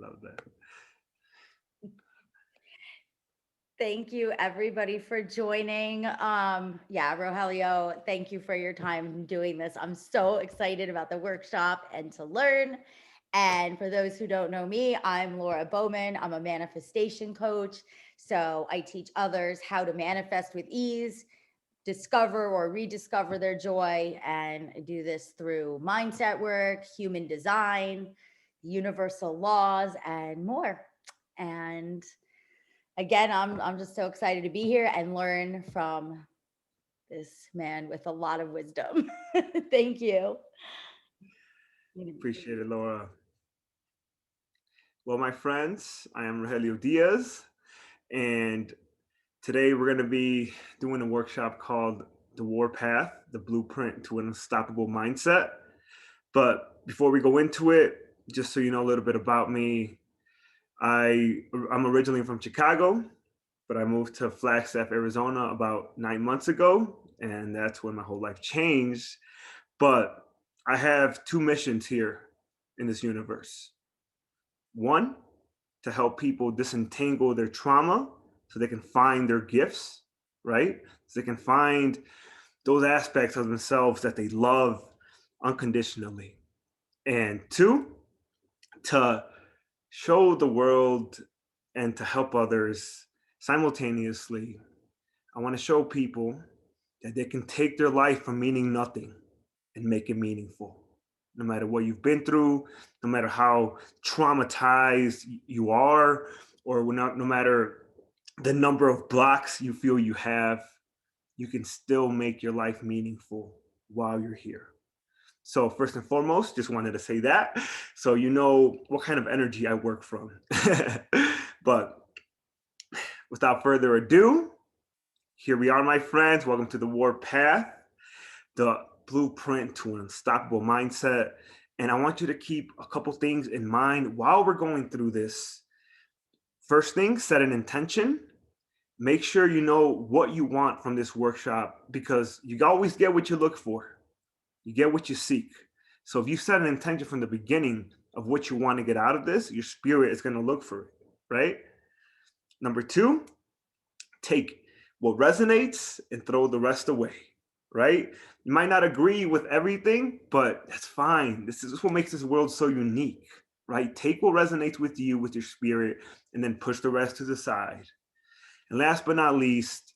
Love that. Thank you everybody for joining. Yeah, Rogelio, thank you for your time doing this. I'm so excited about the workshop and to learn. And for those who don't know me, I'm Lora Bowman. I'm a manifestation coach. So I teach others how to manifest with ease, discover or rediscover their joy. And I do this through mindset work, human design, universal laws, and more. And again, I'm just so excited to be here and learn from this man with a lot of wisdom. Thank you. Appreciate it, Laura. Well, my friends, I am Rogelio Diaz, and today we're going to be doing a workshop called The Warpath, the Blueprint to an Unstoppable Mindset. But before we go into it, just so you know a little bit about me, I'm originally from Chicago, but I moved to Flagstaff, Arizona about 9 months ago, and that's when my whole life changed. But I have two missions here in this universe. One, to help people disentangle their trauma so they can find their gifts, right? So they can find those aspects of themselves that they love unconditionally. And two, to show the world and to help others simultaneously. I want to show people that they can take their life from meaning nothing and make it meaningful. No matter what you've been through, no matter how traumatized you are, or no matter the number of blocks you feel you have, you can still make your life meaningful while you're here. So first and foremost, just wanted to say that so you know what kind of energy I work from. But without further ado, here we are, my friends. Welcome to the Warpath, the blueprint to an unstoppable mindset. And I want you to keep a couple things in mind while we're going through this. First thing, set an intention. Make sure you know what you want from this workshop because you always get what you look for. You get what you seek. So if you set an intention from the beginning of what you want to get out of this, your spirit is going to look for it, right? Number two, take what resonates and throw the rest away, right? You might not agree with everything, but that's fine. This is what makes this world so unique, right? Take what resonates with you, with your spirit, and then push the rest to the side. And last but not least,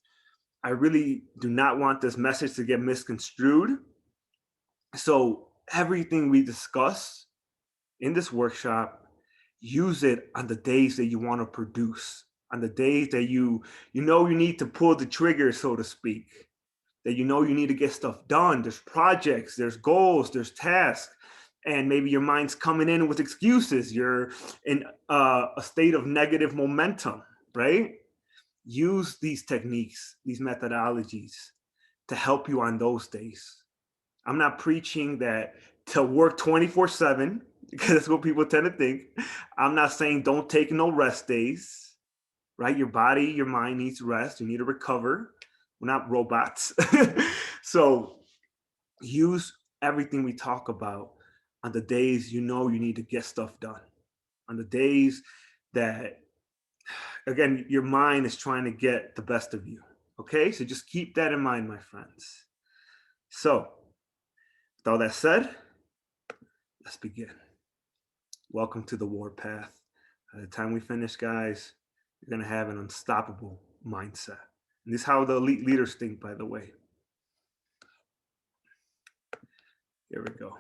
I really do not want this message to get misconstrued. So everything we discuss in this workshop, use it on the days that you want to produce, on the days that you know you need to pull the trigger, so to speak, that you know you need to get stuff done. There's projects, there's goals, there's tasks, and maybe your mind's coming in with excuses. You're in a state of negative momentum, right? Use these techniques, these methodologies to help you on those days. I'm not preaching that to work 24/7 because that's what people tend to think. I'm not saying don't take no rest days, right? Your body, your mind needs rest. You need to recover. We're not robots. So use everything we talk about on the days you know you need to get stuff done, on the days that, again, your mind is trying to get the best of you. Okay, so just keep that in mind, my friends. So, with all that said, let's begin. Welcome to the Warpath. By the time we finish, guys, you're going to have an unstoppable mindset. And this is how the elite leaders think, by the way. Here we go.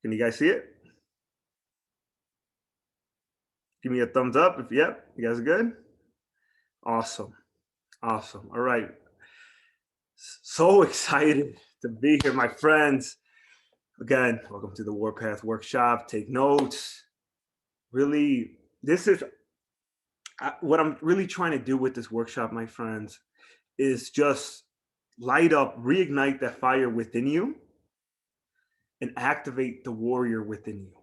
Can you guys see it? Give me a thumbs up if, yep, you guys are good? Awesome. Awesome. All right. So excited to be here, my friends. Again, welcome to the Warpath Workshop. Take notes. Really, this is what I'm really trying to do with this workshop, my friends, is just light up, reignite that fire within you and activate the warrior within you.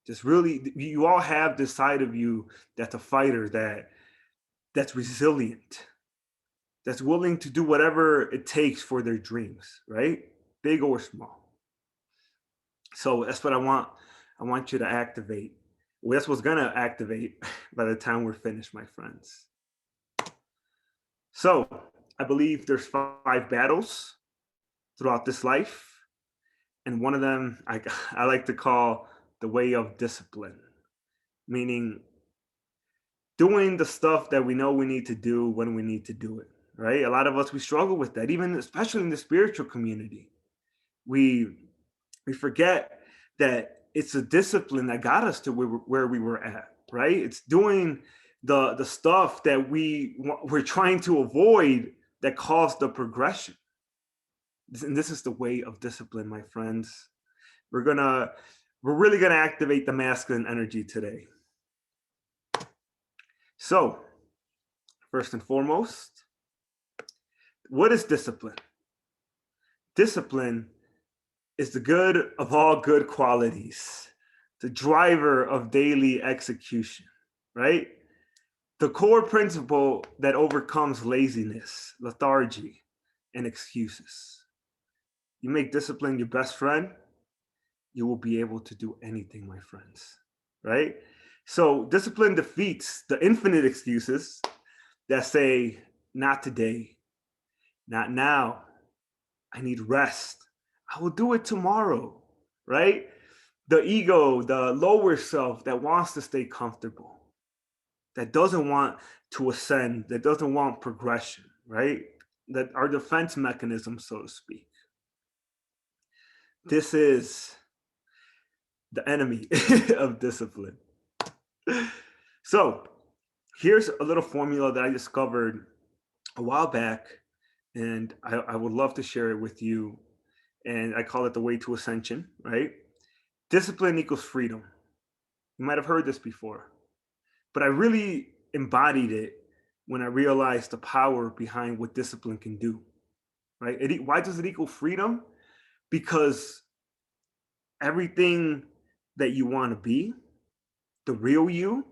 Just really, you all have this side of you that's a fighter, that's resilient, that's willing to do whatever it takes for their dreams, right? Big or small. So that's what I want. I want you to activate. Well, that's what's gonna activate by the time we're finished, my friends. So I believe there's 5 battles throughout this life, and one of them I like to call the way of discipline, meaning doing the stuff that we know we need to do when we need to do it. Right? A lot of us we struggle with that, even especially in the spiritual community. We we forget that it's a discipline that got us to where we were at, right? It's doing the stuff that we're trying to avoid that caused the progression. And this is the way of discipline, my friends. We're really gonna activate the masculine energy today. So first and foremost, what is discipline? Discipline is the good of all good qualities, the driver of daily execution, right? The core principle that overcomes laziness, lethargy, and excuses. You make discipline your best friend, you will be able to do anything, my friends, right? So, discipline defeats the infinite excuses that say, not today, not now, I need rest, I will do it tomorrow, right? The ego, the lower self that wants to stay comfortable, that doesn't want to ascend, that doesn't want progression, right? That our defense mechanism, so to speak. This is the enemy of discipline. So, here's a little formula that I discovered a while back, and I would love to share it with you. And I call it the way to ascension, right? Discipline equals freedom. You might have heard this before, but I really embodied it when I realized the power behind what discipline can do, right? Why does it equal freedom? Because everything that you want to be, the real you,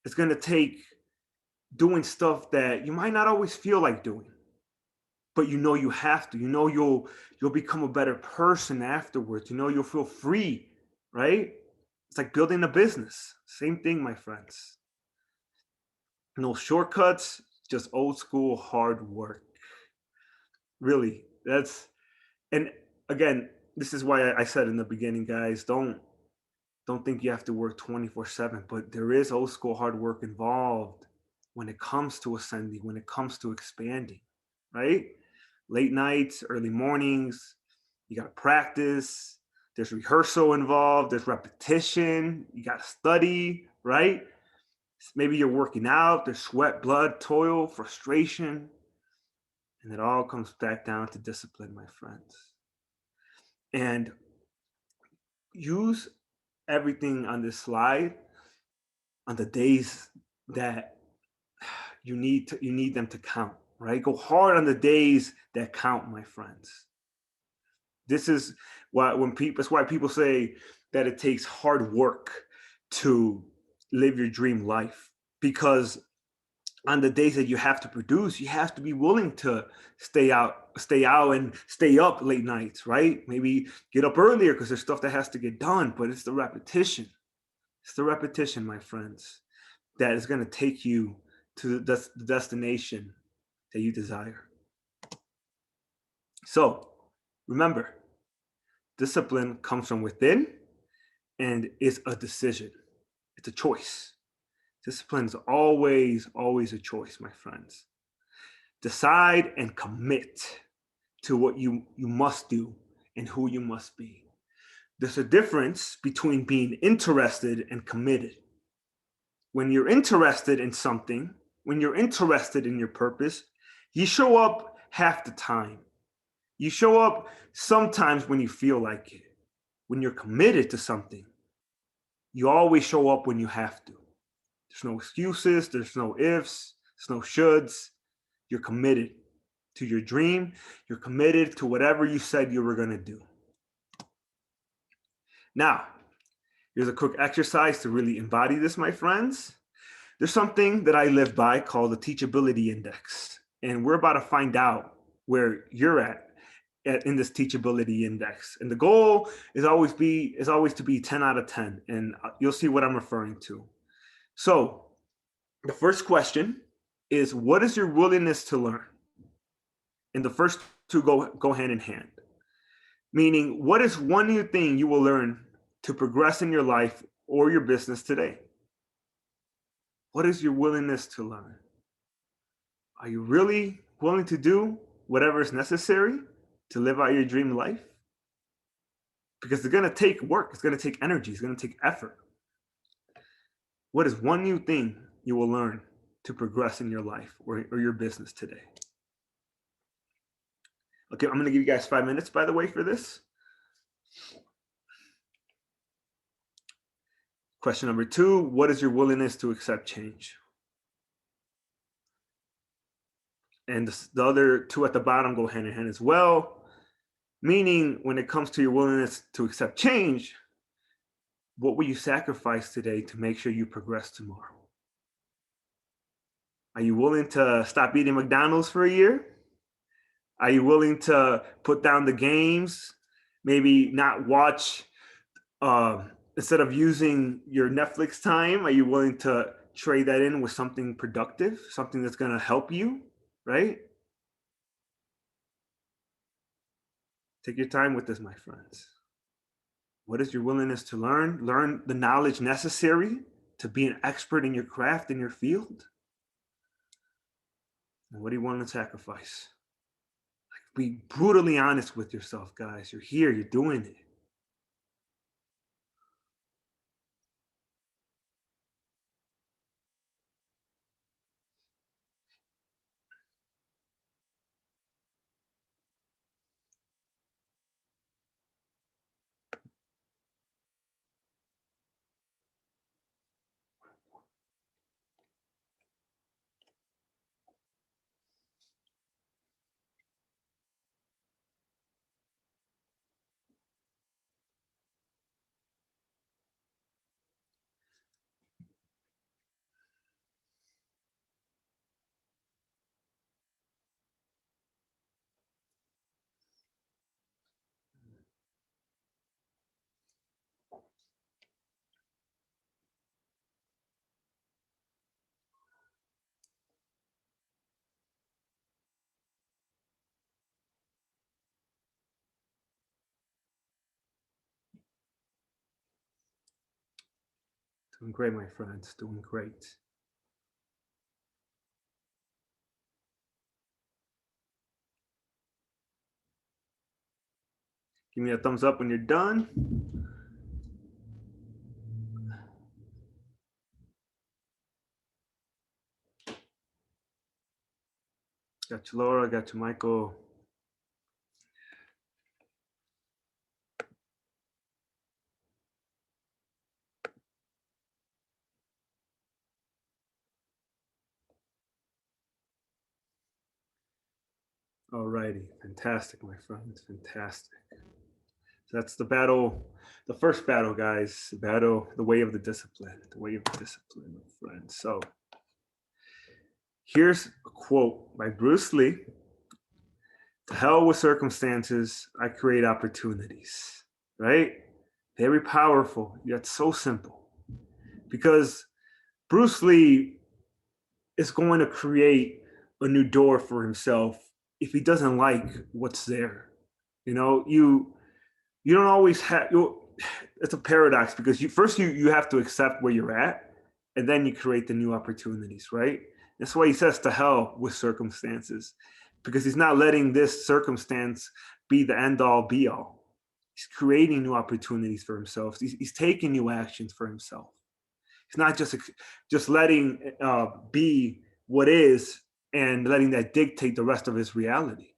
is going to take doing stuff that you might not always feel like doing, but you know you have to. You know you'll become a better person afterwards. You know you'll feel free, right? It's like building a business. Same thing, my friends. No shortcuts, just old school hard work. Really, and again, this is why I said in the beginning, guys, don't think you have to work 24/7, but there is old school hard work involved when it comes to ascending, when it comes to expanding, right? Late nights, early mornings, you got to practice. There's rehearsal involved, there's repetition, you got to study, right? Maybe you're working out, there's sweat, blood, toil, frustration, and it all comes back down to discipline, my friends. And use everything on this slide on the days that you need them to count, right? Go hard on the days that count, my friends. This is why when people that's why people say that it takes hard work to live your dream life, because on the days that you have to produce, you have to be willing to stay out and stay up late nights, right? Maybe get up earlier because there's stuff that has to get done, but it's the repetition. It's the repetition, my friends, that is going to take you to the destination that you desire. So remember, discipline comes from within and is a decision. It's a choice. Discipline is always a choice, my friends. Decide and commit to what you must do and who you must be. There's a difference between being interested and committed. When you're interested in something, when you're interested in your purpose, you show up half the time. You show up sometimes when you feel like it. When you're committed to something, you always show up when you have to. There's no excuses, there's no ifs, there's no shoulds. You're committed to your dream, you're committed to whatever you said you were going to do. Now, Here's a quick exercise to really embody this, my friends. There's something that I live by called the teachability index. And we're about to find out where you're at in this teachability index. And the goal is always to be 10 out of 10. And you'll see what I'm referring to. So the first question is, what is your willingness to learn? And the first two go hand in hand. Meaning, what is one new thing you will learn to progress in your life or your business today? What is your willingness to learn? Are you really willing to do whatever is necessary to live out your dream life? Because it's going to take work, it's going to take energy, it's going to take effort. What is one new thing you will learn to progress in your life or your business today? Okay, I'm going to give you guys 5 minutes, by the way, for this. Question number 2, what is your willingness to accept change? And the other two at the bottom go hand in hand as well. Meaning, when it comes to your willingness to accept change, what will you sacrifice today to make sure you progress tomorrow? Are you willing to stop eating McDonald's for a year? Are you willing to put down the games? Maybe not watch, instead of using your Netflix time, are you willing to trade that in with something productive, something that's going to help you, right? Take your time with this, my friends. What is your willingness to learn? Learn the knowledge necessary to be an expert in your craft, in your field. And what do you want to sacrifice? Like, be brutally honest with yourself, guys. You're here, you're doing it. Doing great, my friends. Doing great. Give me a thumbs up when you're done. Got you, Laura. Got you, Michael. All righty. Fantastic, my friends. Fantastic. So that's the battle, the first battle, guys. The battle, the way of the discipline. The way of the discipline, my friends. So here's a quote by Bruce Lee. To hell with circumstances, I create opportunities, right? Very powerful, yet so simple. Because Bruce Lee is going to create a new door for himself if he doesn't like what's there. You don't always have it's a paradox because you have to accept where you're at and then you create the new opportunities, right? That's why he says to hell with circumstances, because he's not letting this circumstance be the end all be all. He's creating new opportunities for himself. He's taking new actions for himself. He's not just letting be what is and letting that dictate the rest of his reality.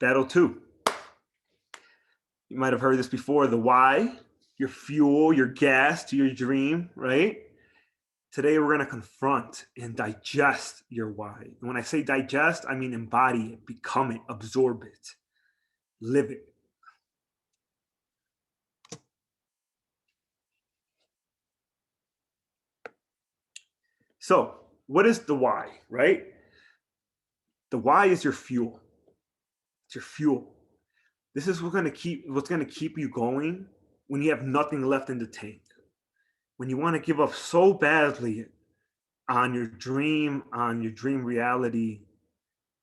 Battle 2. You might have heard this before, the why, your fuel, your gas to your dream, right? Today, we're going to confront and digest your why. And when I say digest, I mean embody it, become it, absorb it, live it. So, what is the why, right? The why is your fuel. It's your fuel. This is what's going to keep you going when you have nothing left in the tank. When you want to give up so badly on your dream reality,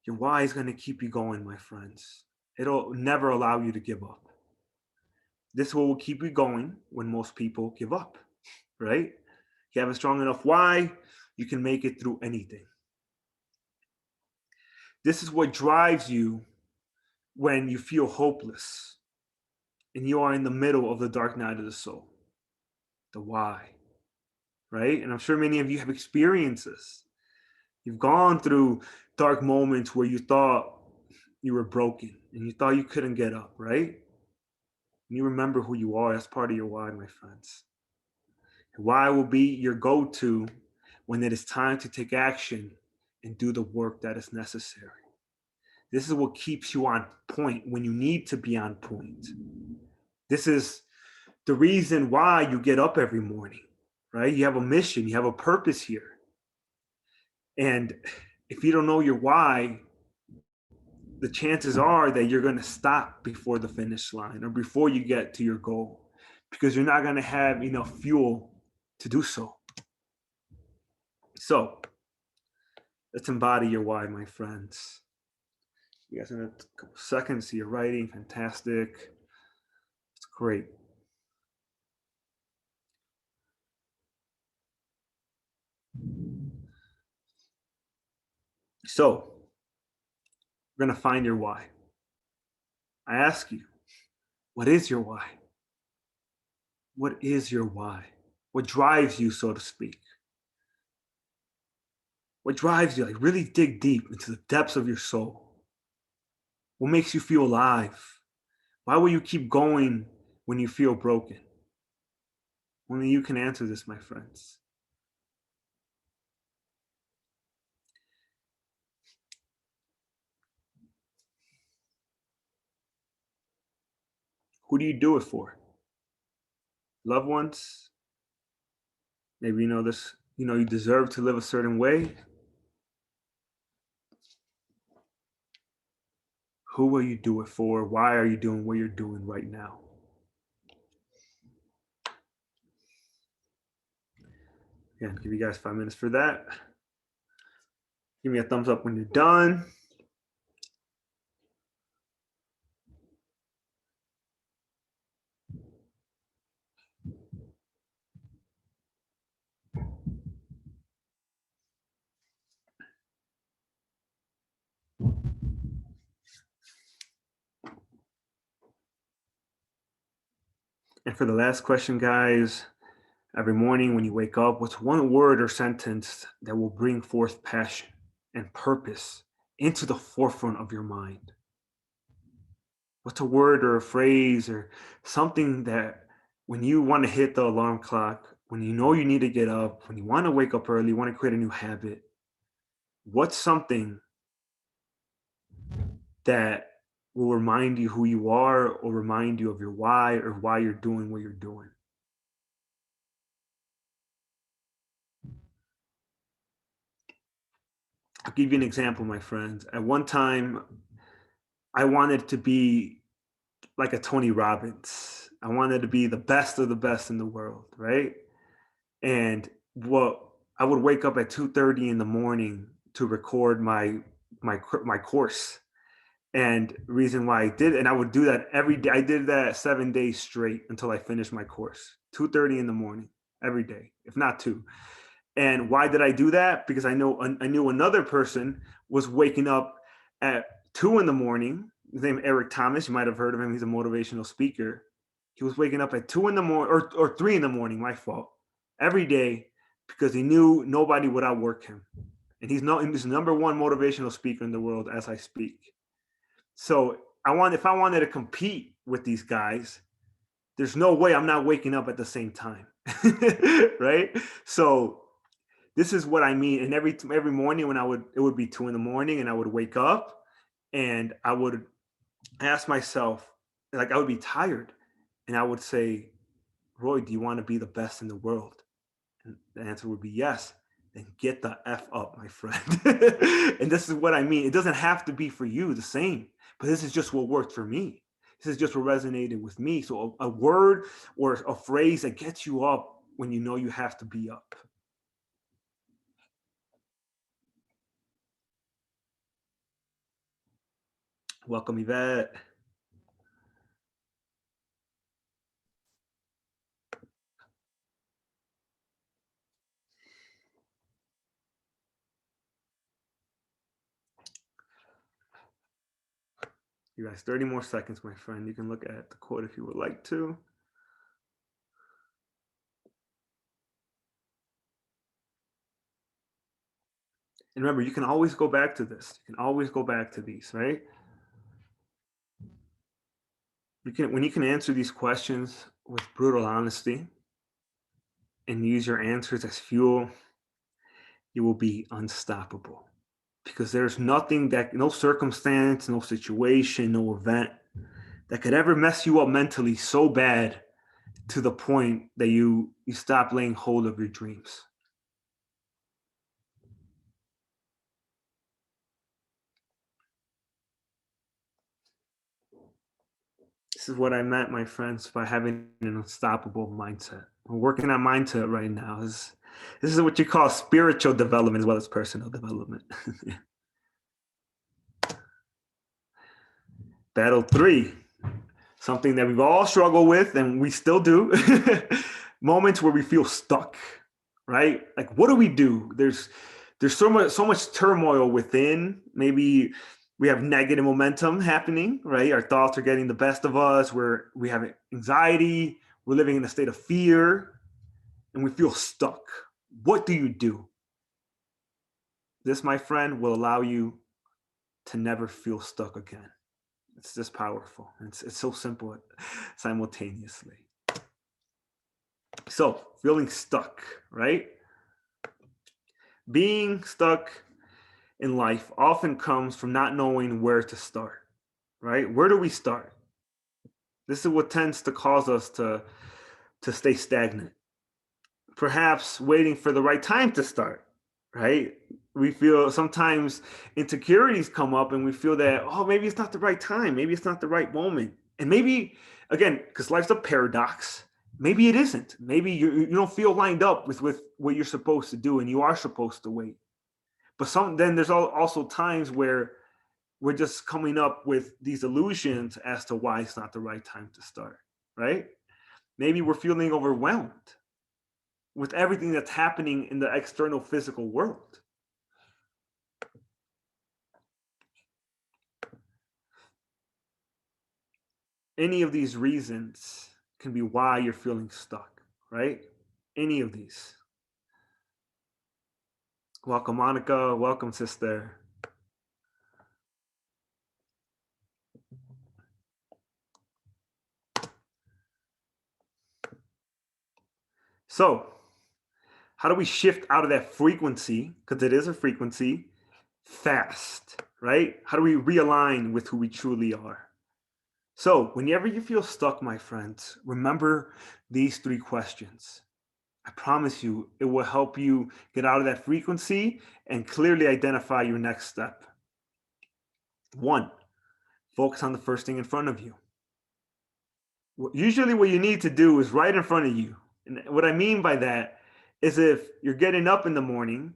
your why is going to keep you going, my friends. It'll never allow you to give up. This will keep you going when most people give up, right? You have a strong enough why, you can make it through anything. This is what drives you when you feel hopeless and you are in the middle of the dark night of the soul. The why, right? And I'm sure many of you have experiences. You've gone through dark moments where you thought you were broken and you thought you couldn't get up, right? And you remember who you are. That's part of your why, my friends. Why will be your go to when it is time to take action and do the work that is necessary. This is what keeps you on point when you need to be on point. This is the reason why you get up every morning, right? You have a mission, you have a purpose here. And if you don't know your why, the chances are that you're going to stop before the finish line or before you get to your goal because you're not going to have enough fuel to do so. So let's embody your why, my friends. You guys in a couple seconds, you're writing, fantastic. It's great. So we're going to find your why. I ask you, what is your why? What is your why? What drives you, so to speak? What drives you? Like really dig deep into the depths of your soul. What makes you feel alive? Why will you keep going when you feel broken? Only you can answer this, my friends. Who do you do it for? Loved ones? Maybe you know this, you deserve to live a certain way. Who will you do it for? Why are you doing what you're doing right now? Again, give you guys 5 minutes for that. Give me a thumbs up when you're done. And for the last question, guys, every morning when you wake up, what's one word or sentence that will bring forth passion and purpose into the forefront of your mind? What's a word or a phrase or something that when you want to hit the alarm clock, when you know you need to get up, when you want to wake up early, you want to create a new habit, what's something that will remind you who you are or remind you of your why or why you're doing what you're doing? I'll give you an example, my friends. At one time, I wanted to be like a Tony Robbins. I wanted to be the best of the best in the world, right? And what I would wake up at 2:30 in the morning to record my course. And reason why I did, and I would do that every day. I did that 7 days straight until I finished my course. 2:30 in the morning every day, if not two. And why did I do that? Because I knew another person was waking up at 2 in the morning. His name is Eric Thomas. You might have heard of him. He's a motivational speaker. He was waking up at 2 in the morning or 3 in the morning, my fault, every day because he knew nobody would outwork him. And he's number one motivational speaker in the world as I speak. So if I wanted to compete with these guys, there's no way I'm not waking up at the same time. Right? So this is what I mean. And every morning when it would be 2 in the morning and I would wake up and I would ask myself, like I would be tired and I would say, Roy, do you want to be the best in the world? And the answer would be yes. then get the F up, my friend. And this is what I mean. It doesn't have to be for you the same, but this is just what worked for me. This is just what resonated with me. So a word or a phrase that gets you up when you know you have to be up. Welcome, Yvette. You guys, 30 more seconds, my friend. You can look at the quote if you would like to. And remember, you can always go back to this. You can always go back to these, right? When you can answer these questions with brutal honesty and use your answers as fuel, you will be unstoppable. Because there's nothing that, no circumstance, no situation, no event that could ever mess you up mentally so bad to the point that you stop laying hold of your dreams. This is what I meant, my friends, by having an unstoppable mindset. We're working on mindset right now. This is what you call spiritual development as well as personal development. Battle 3, something that we've all struggled with and we still do. Moments where we feel stuck, right? Like, what do we do? There's so much turmoil within. Maybe we have negative momentum happening, right? Our thoughts are getting the best of us. We have anxiety. We're living in a state of fear, and we feel stuck. What do you do? This, my friend, will allow you to never feel stuck again. It's just powerful. It's so simple simultaneously. So, feeling stuck, right? Being stuck in life often comes from not knowing where to start, right? Where do we start? This is what tends to cause us to stay stagnant. Perhaps waiting for the right time to start, right? We feel sometimes insecurities come up and we feel that, oh, maybe it's not the right time. Maybe it's not the right moment. And maybe, again, because life's a paradox, maybe it isn't. Maybe you don't feel lined up with what you're supposed to do and you are supposed to wait. But then there's also times where we're just coming up with these illusions as to why it's not the right time to start, right? Maybe we're feeling overwhelmed with everything that's happening in the external physical world. Any of these reasons can be why you're feeling stuck, right? Any of these. Welcome, Monica. Welcome, sister. So, how do we shift out of that frequency? Because it is a frequency fast, right? How do we realign with who we truly are? So, whenever you feel stuck, my friends, remember these 3 questions. I promise you, it will help you get out of that frequency and clearly identify your next step. 1, focus on the first thing in front of you. Usually, what you need to do is right in front of you. And what I mean by that is if you're getting up in the morning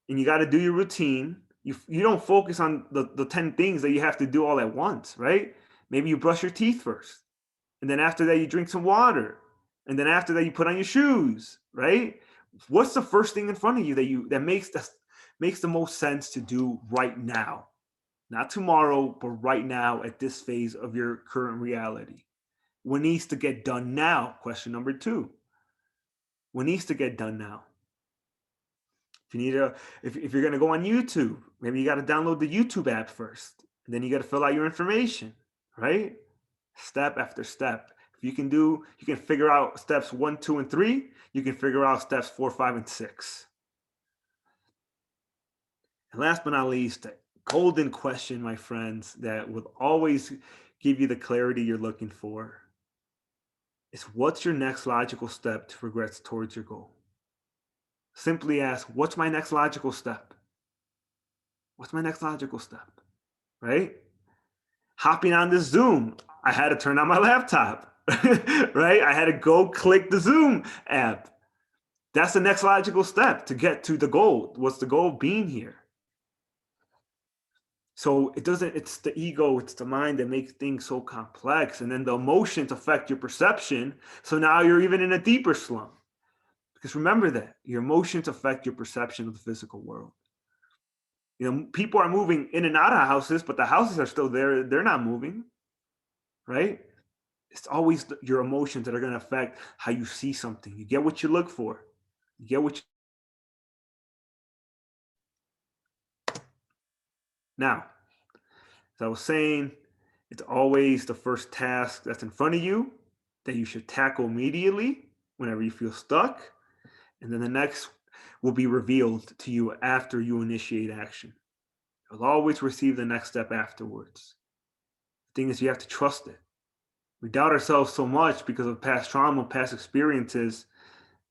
and you got to do your routine, you don't focus on the 10 things that you have to do all at once, right? Maybe you brush your teeth first. And then after that, you drink some water. And then after that, you put on your shoes, right? What's the first thing in front of you that makes the most sense to do right now? Not tomorrow, but right now at this phase of your current reality. What needs to get done now? Question number 2. What needs to get done now? If you're gonna go on YouTube, maybe you got to download the YouTube app first, and then you got to fill out your information, right? Step after step. If you can figure out steps 1, 2, and 3. You can figure out steps 4, 5, and 6. And last but not least, the golden question, my friends, that will always give you the clarity you're looking for is, what's your next logical step to progress towards your goal? Simply ask, what's my next logical step? What's my next logical step? Right? Hopping on this Zoom, I had to turn on my laptop, right? I had to go click the Zoom app. That's the next logical step to get to the goal. What's the goal being here? So it's the ego, it's the mind that makes things so complex. And then the emotions affect your perception. So now you're even in a deeper slump. Because remember that your emotions affect your perception of the physical world. People are moving in and out of houses, but the houses are still there. They're not moving, right? It's always your emotions that are going to affect how you see something. You get what you look for. You get what you... Now, as I was saying, it's always the first task that's in front of you that you should tackle immediately whenever you feel stuck. And then the next will be revealed to you after you initiate action. You'll always receive the next step afterwards. The thing is, you have to trust it. We doubt ourselves so much because of past trauma, past experiences,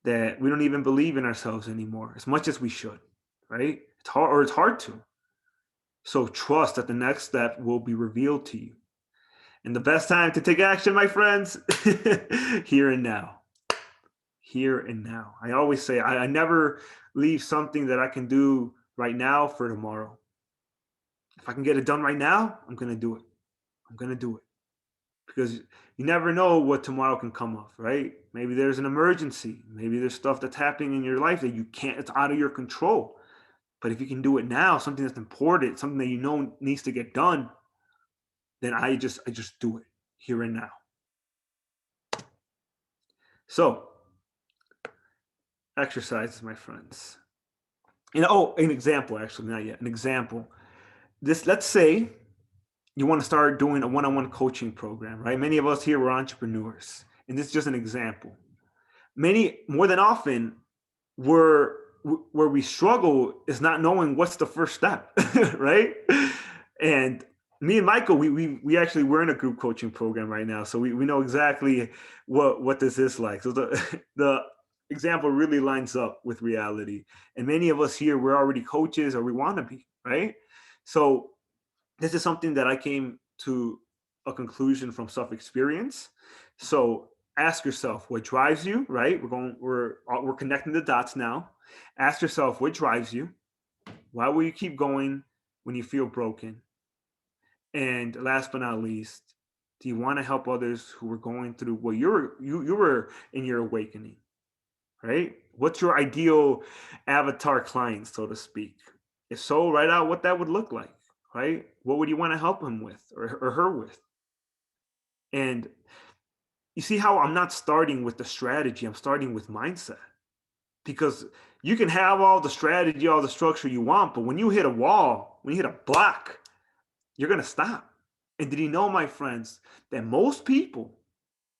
that we don't even believe in ourselves anymore as much as we should, right? It's hard to. So trust that the next step will be revealed to you. And the best time to take action, my friends, here and now. Here and now. I always say I never leave something that I can do right now for tomorrow. If I can get it done right now, I'm going to do it. I'm going to do it. Because you never know what tomorrow can come of, right? Maybe there's an emergency. Maybe there's stuff that's happening in your life that you can't, it's out of your control. But if you can do it now, something that's important, something that you know needs to get done, then I just do it here and now. So, exercises, my friends. An example, actually, not yet. An example. Let's say you want to start doing a one-on-one coaching program, right? Many of us here were entrepreneurs, and this is just an example. Many, more than often, where we struggle is not knowing what's the first step, right? And me and Michael, we actually, we're in a group coaching program right now, so we know exactly what this is like. So the example really lines up with reality. And many of us here, we're already coaches or we want to be, right? So this is something that I came to a conclusion from self-experience. So ask yourself what drives you, right? We're connecting the dots now. Ask yourself what drives you. Why will you keep going when you feel broken? And last but not least, do you want to help others who were going through what you were in your awakening, right? What's your ideal avatar client, so to speak? If so, write out what that would look like, right? What would you want to help him with or her with? And you see how I'm not starting with the strategy, I'm starting with mindset. Because you can have all the strategy, all the structure you want, but when you hit a wall, when you hit a block, you're going to stop. And did you know, my friends, that most people,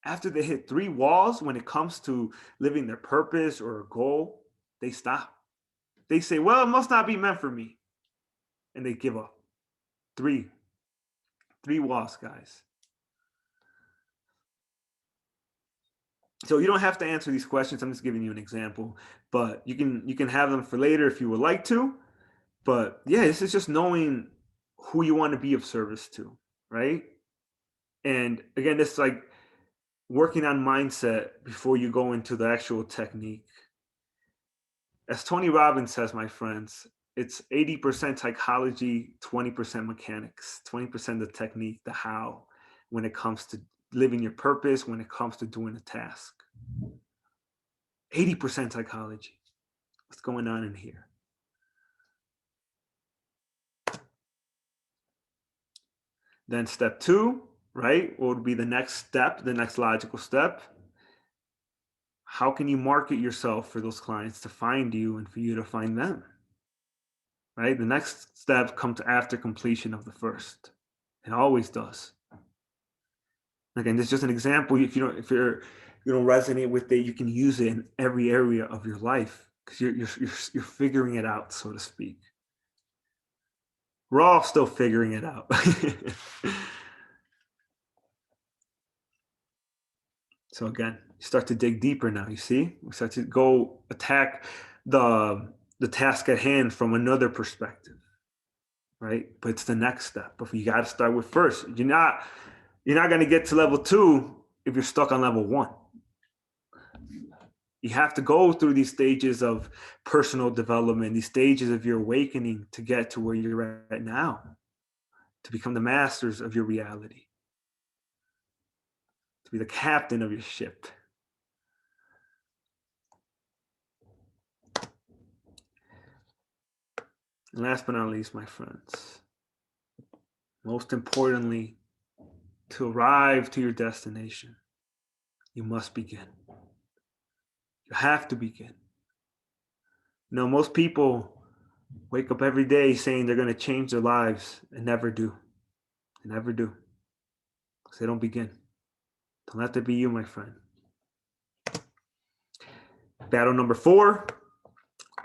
after they hit 3 walls when it comes to living their purpose or a goal, they stop. They say, well, it must not be meant for me. And they give up. Three walls, guys. So you don't have to answer these questions. I'm just giving you an example, but you can have them for later if you would like to. But yeah, this is just knowing who you want to be of service to, right? And again, this is like working on mindset before you go into the actual technique. As Tony Robbins says, my friends, it's 80% psychology, 20% mechanics, 20% the technique, the how, when it comes to living your purpose, when it comes to doing a task. 80% psychology. What's going on in here? Then step 2, right? What would be the next step, the next logical step? How can you market yourself for those clients to find you and for you to find them? Right? The next step comes after completion of the first. It always does. Again, this is just an example. If you don't resonate with it, you can use it in every area of your life because you're figuring it out, so to speak. We're all still figuring it out. So again, you start to dig deeper now. You see, we start to go attack the task at hand from another perspective, right? But it's the next step. But you got to start with first. You're not going to get to level 2 if you're stuck on level 1. You have to go through these stages of personal development, these stages of your awakening to get to where you're at now, to become the masters of your reality, to be the captain of your ship. And last but not least, my friends, most importantly, to arrive to your destination, you must begin. You have to begin. Most people wake up every day saying they're going to change their lives and never do. They never do. Because they don't begin. Don't let that be you, my friend. Battle number 4.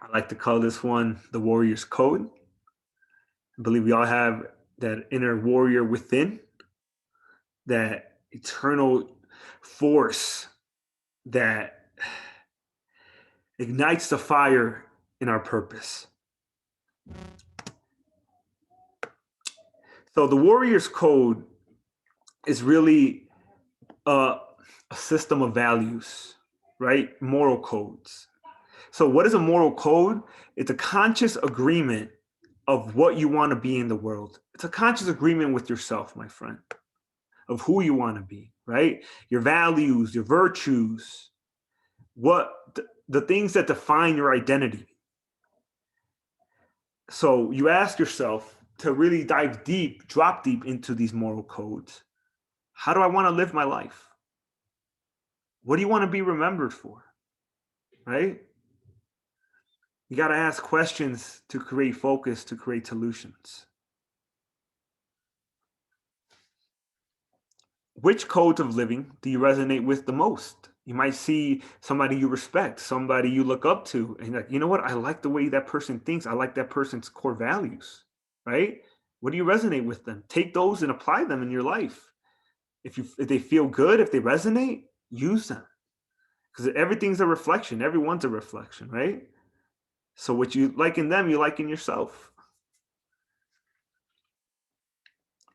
I like to call this one the Warrior's Code. I believe we all have that inner warrior within, that eternal force that ignites the fire in our purpose. So the Warrior's Code is really a system of values, right? Moral codes. So what is a moral code? It's a conscious agreement of what you want to be in the world. It's a conscious agreement with yourself, my friend, of who you want to be, right? Your values, your virtues, the things that define your identity. So you ask yourself to really dive deep, drop deep into these moral codes. How do I want to live my life? What do you want to be remembered for? Right? You got to ask questions to create focus, to create solutions. Which codes of living do you resonate with the most? You might see somebody you respect, somebody you look up to, and you're like, you know what? I like the way that person thinks. I like that person's core values, right? What do you resonate with them? Take those and apply them in your life. If they feel good, if they resonate, use them. Because everything's a reflection. Everyone's a reflection, right? So what you like in them, you like in yourself.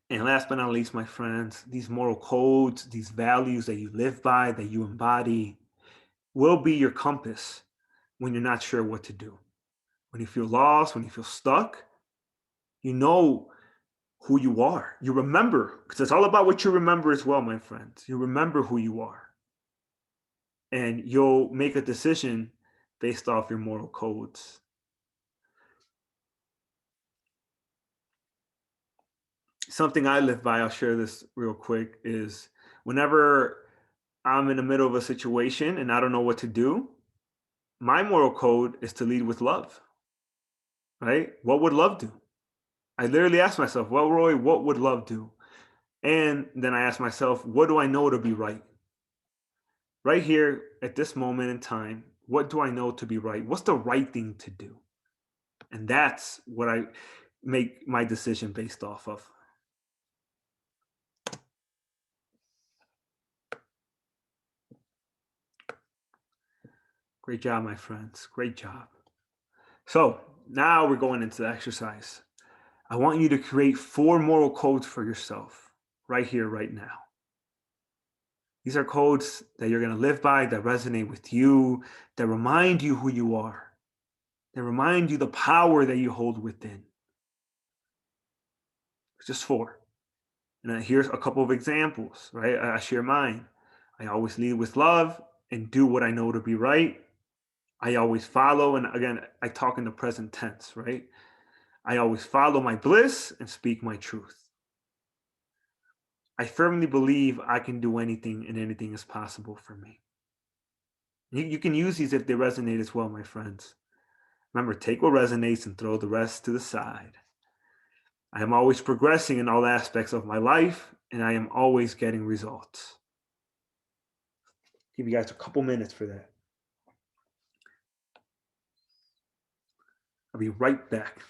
And last but not least, my friends, these moral codes, these values that you live by, that you embody, will be your compass when you're not sure what to do. When you feel lost, when you feel stuck, you know who you are. You remember, because it's all about what you remember as well, my friends. You remember who you are. And you'll make a decision based off your moral codes. Something I live by, I'll share this real quick, is whenever I'm in the middle of a situation and I don't know what to do, my moral code is to lead with love, right? What would love do? I literally ask myself, well, Roy, what would love do? And then I ask myself, what do I know to be right? Right here at this moment in time, what do I know to be right? What's the right thing to do? And that's what I make my decision based off of. Great job, my friends. Great job. So now we're going into the exercise. I want you to create 4 moral codes for yourself right here, right now. These are codes that you're going to live by, that resonate with you, that remind you who you are, that remind you the power that you hold within. It's just 4. And here's a couple of examples, right? I share mine. I always lead with love and do what I know to be right. I always follow, and again, I talk in the present tense, right? I always follow my bliss and speak my truth. I firmly believe I can do anything and anything is possible for me. You can use these if they resonate as well, my friends. Remember, take what resonates and throw the rest to the side. I am always progressing in all aspects of my life, and I am always getting results. Give you guys a couple minutes for that. I'll be right back.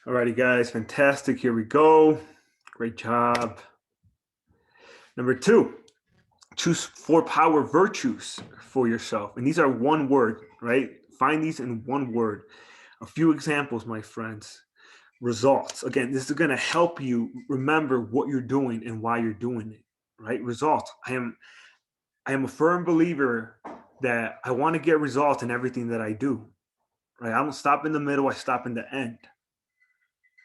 Alrighty, guys, fantastic. Here we go. Great job. Number 2, choose 4 power virtues for yourself. And these are one word, right? Find these in one word. A few examples, my friends. Results. Again, this is going to help you remember what you're doing and why you're doing it, right? Results. I am a firm believer that I want to get results in everything that I do, right? I don't stop in the middle, I stop in the end.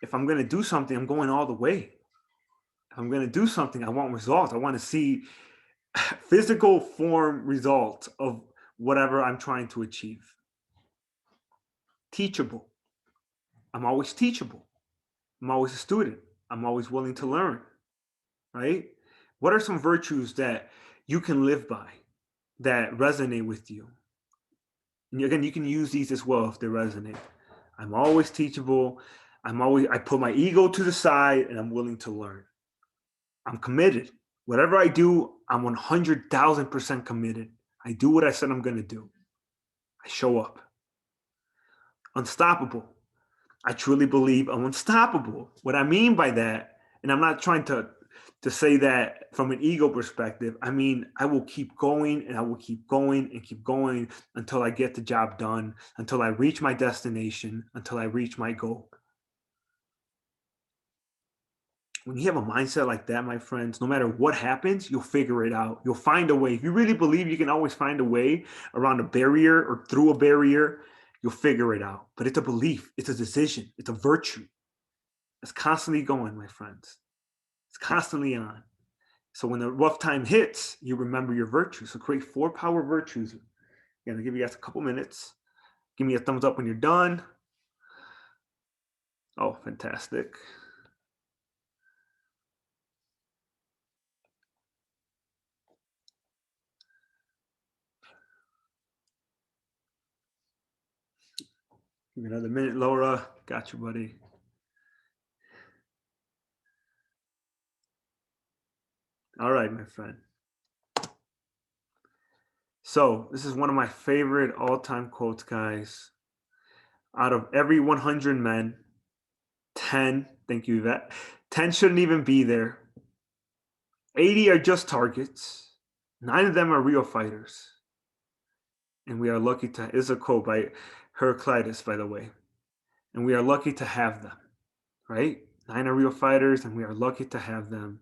If I'm going to do something, I'm going all the way. If I'm going to do something, I want results. I want to see physical form results of whatever I'm trying to achieve. Teachable. I'm always teachable. I'm always a student. I'm always willing to learn, right? What are some virtues that you can live by that resonate with you? And again, you can use these as well if they resonate. I'm always teachable. I put my ego to the side and I'm willing to learn. I'm committed. Whatever I do, I'm 100,000% committed. I do what I said I'm going to do. I show up. Unstoppable. I truly believe I'm unstoppable. What I mean by that, and I'm not trying to say that from an ego perspective, I mean, I will keep going and I will keep going and keep going until I get the job done, until I reach my destination, until I reach my goal. When you have a mindset like that, my friends, no matter what happens, you'll figure it out. You'll find a way. If you really believe you can always find a way around a barrier or through a barrier, you'll figure it out. But it's a belief, it's a decision, it's a virtue. It's constantly going, my friends. It's constantly on. So when the rough time hits, you remember your virtues. So create 4 power virtues. I'm gonna give you guys a couple minutes. Give me a thumbs up when you're done. Oh, fantastic. Give me another minute, Laura. Got you, buddy. All right, my friend. So this is one of my favorite all-time quotes, guys. Out of every 100 men, 10, thank you, Yvette, 10 shouldn't even be there. 80 are just targets. 9 of them are real fighters. And we are lucky to, this is a quote by Heraclitus, by the way. And we are lucky to have them, right? 9 are real fighters, and we are lucky to have them.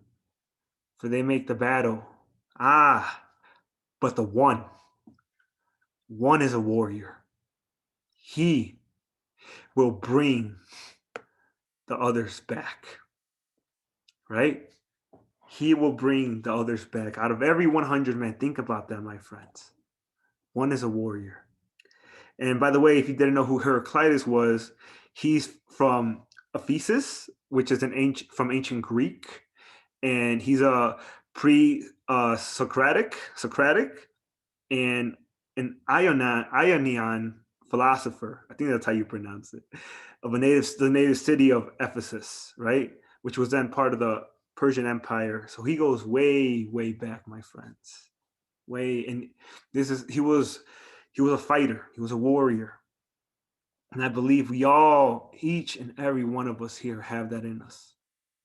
For they make the battle. But the one is a warrior. He will bring the others back, right? He will bring the others back. Out of every 100 men, think about that, my friends. One is a warrior. And by the way, if you didn't know who Heraclitus was, he's from Ephesus, which is from ancient Greek, and he's a pre-Socratic, and an Ionian philosopher. I think that's how you pronounce it. Of the native city of Ephesus, right, which was then part of the Persian Empire. So he goes way, way back, my friends. And he was a fighter. He was a warrior. And I believe we all, each and every one of us here, have that in us,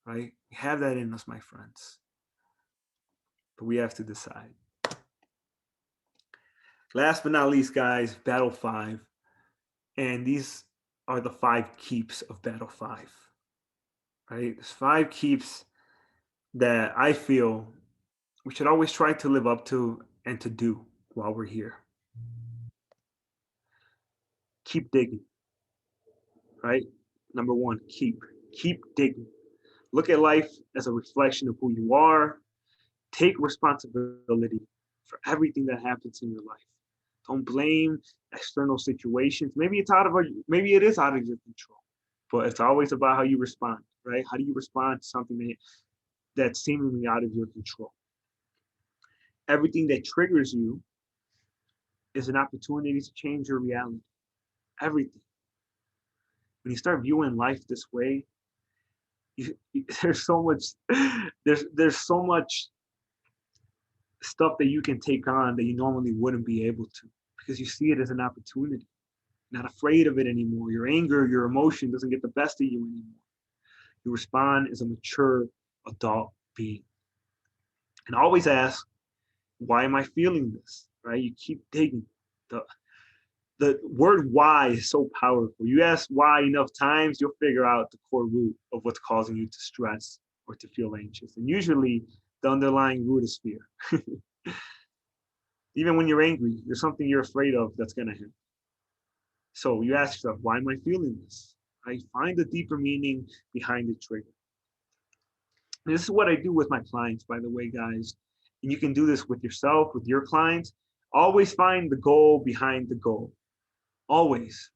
right? We have that in us, my friends. But we have to decide. Last but not least, guys, Battle 5. And these are the 5 keeps of Battle 5, right? There's 5 keeps that I feel we should always try to live up to and to do while we're here. Keep digging, right? Number 1, keep digging. Look at life as a reflection of who you are. Take responsibility for everything that happens in your life. Don't blame external situations. Maybe it is out of your control, but it's always about how you respond, right? How do you respond to something that's seemingly out of your control? Everything that triggers you is an opportunity to change your reality. Everything. When you start viewing life this way, there's so much stuff that you can take on that you normally wouldn't be able to, because you see it as an opportunity. Not afraid of it anymore. Your anger, your emotion doesn't get the best of you anymore. You respond as a mature adult being. And always ask, why am I feeling this? Right? You keep digging. The, the word why is so powerful. You ask why enough times, you'll figure out the core root of what's causing you to stress or to feel anxious. And usually the underlying root is fear. Even when you're angry, there's something you're afraid of that's going to happen. So you ask yourself, why am I feeling this? I find the deeper meaning behind the trigger. And this is what I do with my clients, by the way, guys. And you can do this with yourself, with your clients. Always find the goal behind the goal. Always.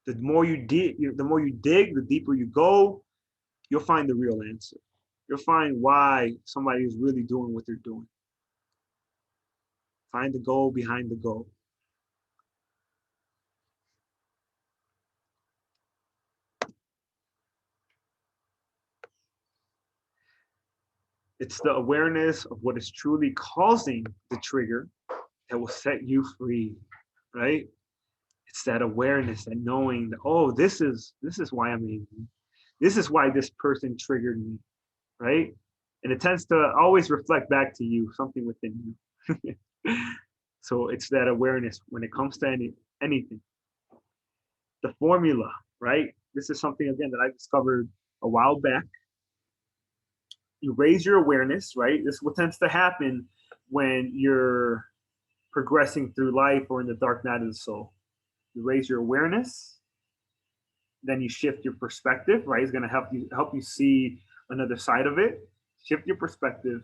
The more you dig, the deeper you go, you'll find the real answer. You'll find why somebody is really doing what they're doing. Find the goal behind the goal. It's the awareness of what is truly causing the trigger that will set you free, right? It's that awareness, that knowing that, oh, this is why I'm angry. This is why this person triggered me, right? And it tends to always reflect back to you, something within you. So it's that awareness when it comes to anything. The formula, right? This is something again that I discovered a while back. You raise your awareness, right? This is what tends to happen when you're progressing through life or in the dark night of the soul. You raise your awareness, then you shift your perspective, right? It's going to help you see another side of it. Shift your perspective.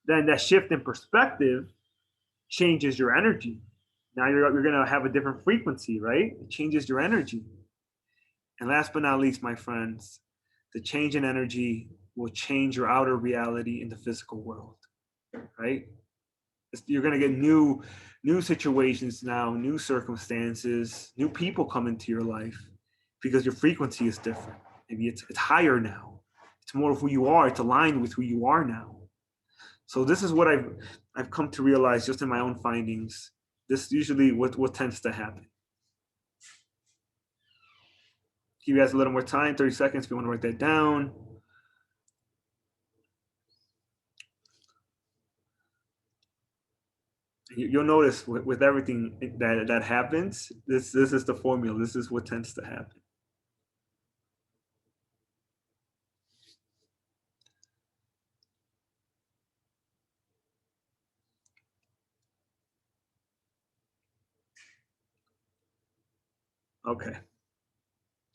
Then that shift in perspective changes your energy. Now you're going to have a different frequency, right? It changes your energy. And last but not least, my friends, the change in energy will change your outer reality in the physical world, right? You're going to get new situations now, new circumstances, new people come into your life because your frequency is different. Maybe it's higher now. It's more of who you are. It's aligned with who you are now. So this is what I've come to realize just in my own findings. This is usually what tends to happen. Give you guys a little more time, 30 seconds if you want to write that down. You'll notice with everything that happens, this is the formula. This is what tends to happen. Okay,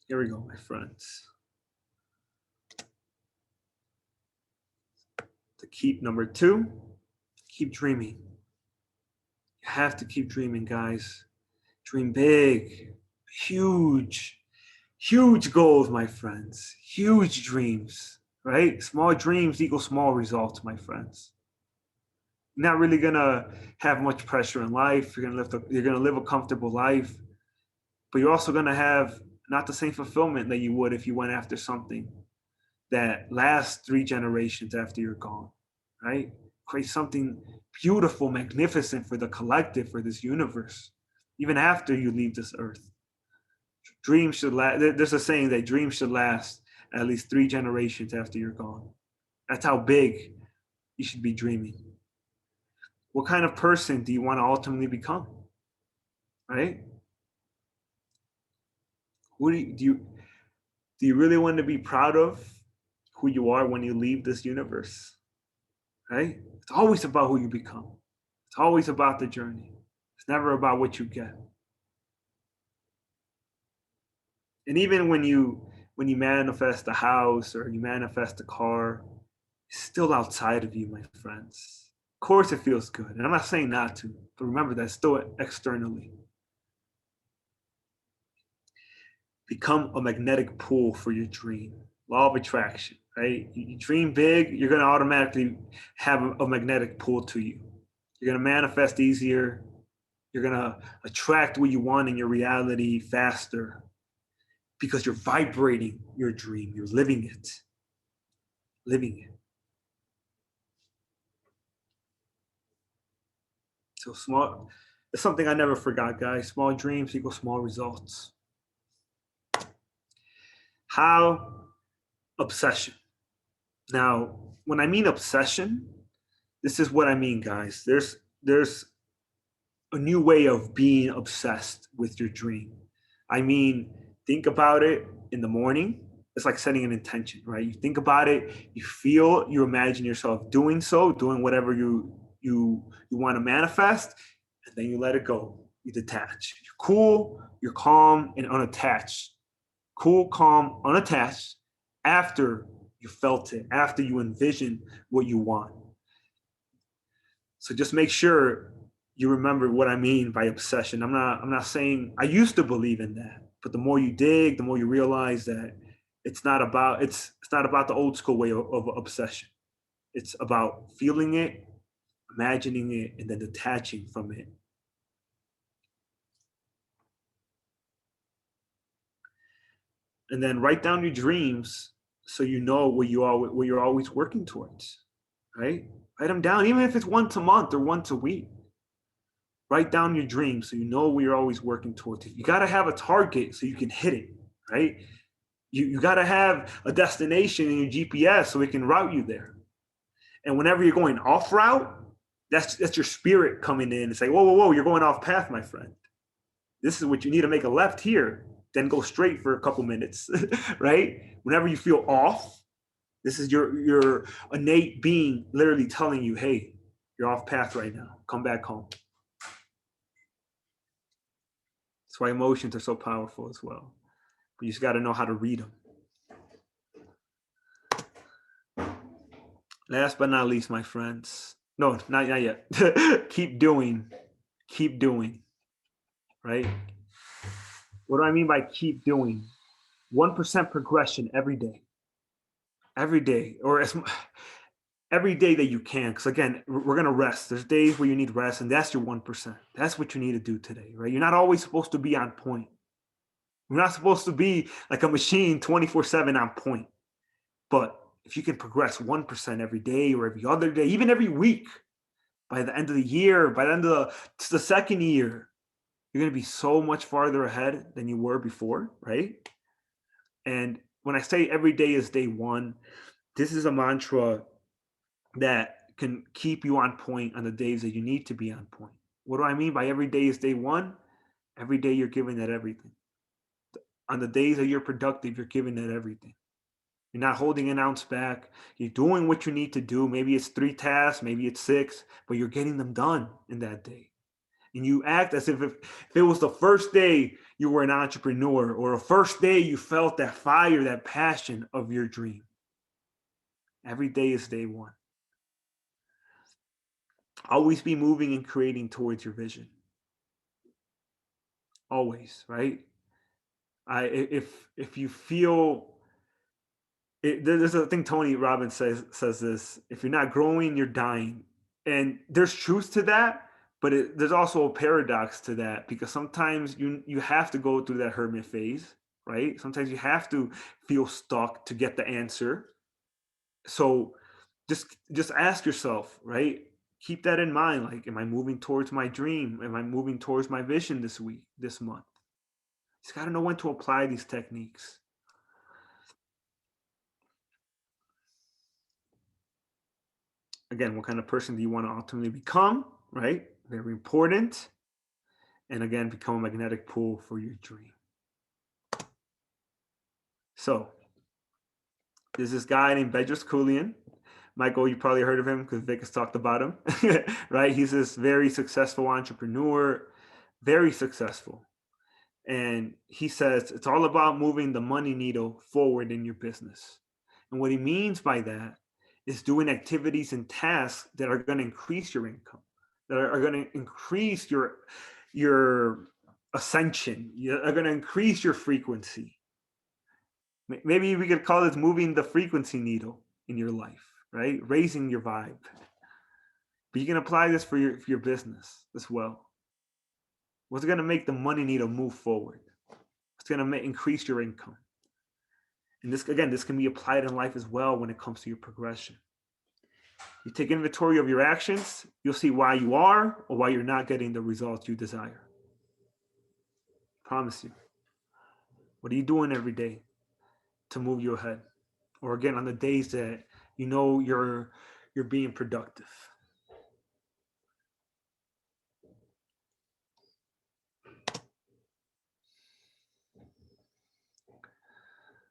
here we go, my friends. To keep number 2, keep dreaming. You have to keep dreaming, guys. Dream big, huge, huge goals, my friends. Huge dreams, right? Small dreams equal small results, my friends. You're not really gonna have much pressure in life. You're gonna live a comfortable life, but you're also gonna have not the same fulfillment that you would if you went after something that lasts 3 generations after you're gone, right? Create something beautiful, magnificent for the collective, for this universe, even after you leave this earth. Dreams should last. There's a saying that dreams should last at least 3 generations after you're gone. That's how big you should be dreaming. What kind of person do you want to ultimately become? Right? Who do you really want to be proud of who you are when you leave this universe? Right? It's always about who you become. It's always about the journey. It's never about what you get. And even when you manifest a house or you manifest a car, it's still outside of you, my friends. Of course it feels good. And I'm not saying not to, but remember that's still externally. Become a magnetic pull for your dream. Law of attraction, right? You dream big, you're going to automatically have a magnetic pull to you. You're going to manifest easier. You're going to attract what you want in your reality faster because you're vibrating your dream. You're living it. Living it. So small. It's something I never forgot, guys. Small dreams equal small results. How? Obsession. Now, when I mean obsession, this is what I mean, guys. There's a new way of being obsessed with your dream. I mean, think about it in the morning. It's like setting an intention, right? You think about it, you feel, you imagine yourself doing so, doing whatever you want to manifest, and then you let it go. You detach. You're cool, you're calm and unattached. Cool, calm, unattached after you felt it, after you envision what you want. So just make sure you remember what I mean by obsession. I'm not saying I used to believe in that, but the more you dig, the more you realize that it's not about the old school way of obsession. It's about feeling it, imagining it, and then detaching from it. And then write down your dreams so you know what you're always working towards. Right? Write them down, even if it's once a month or once a week. Write down your dreams so you know where you're always working towards it. You got to have a target so you can hit it, right? You got to have a destination in your GPS so it can route you there. And whenever you're going off route, that's your spirit coming in and say, whoa, whoa, whoa, you're going off path, my friend. This is what you need to make a left here, then go straight for a couple minutes, right? Whenever you feel off, this is your innate being literally telling you, hey, you're off path right now. Come back home. That's why emotions are so powerful as well. But you just got to know how to read them. Last but not least, my friends. No, not yet. Keep doing. Keep doing. Right? What do I mean by keep doing? 1% progression every day. Every day. Or every day that you can. Because again, we're going to rest. There's days where you need rest, and that's your 1%. That's what you need to do today, right? You're not always supposed to be on point. You're not supposed to be like a machine 24/7 on point. But if you can progress 1% every day or every other day, even every week, by the end of the year, by the end of the second year, you're going to be so much farther ahead than you were before, right? And when I say every day is day one, this is a mantra that can keep you on point on the days that you need to be on point. What do I mean by every day is day one? Every day you're giving it everything. On the days that you're productive, you're giving it everything. You're not holding an ounce back. You're doing what you need to do. Maybe it's 3 tasks, maybe it's 6, but you're getting them done in that day. And you act as if it was the first day you were an entrepreneur or the first day you felt that fire, that passion of your dream. Every day is day one. Always be moving and creating towards your vision. Always, right? If you feel there's a thing Tony Robbins says this: if you're not growing, you're dying, and there's truth to that. But there's also a paradox to that because sometimes you have to go through that hermit phase, right? Sometimes you have to feel stuck to get the answer. So just ask yourself, right? Keep that in mind. Like, am I moving towards my dream? Am I moving towards my vision this week, this month? You just got to know when to apply these techniques. Again, what kind of person do you want to ultimately become, right? Very important. And again, become a magnetic pull for your dream. So, there's this guy named Bedros Keuilian. Michael, you probably heard of him because Vic has talked about him, right? He's this very successful entrepreneur, very successful. And he says it's all about moving the money needle forward in your business. And what he means by that is doing activities and tasks that are going to increase your income, that are going to increase your ascension, are going to increase your frequency. Maybe we could call this moving the frequency needle in your life, right? Raising your vibe. But you can apply this for your business as well. What's going to make the money needle move forward? It's going to increase your income. And this, again, this can be applied in life as well when it comes to your progression. You take inventory of your actions, you'll see why you are or why you're not getting the results you desire. Promise you. What are you doing every day to move you ahead? Or again, on the days that you know you're being productive.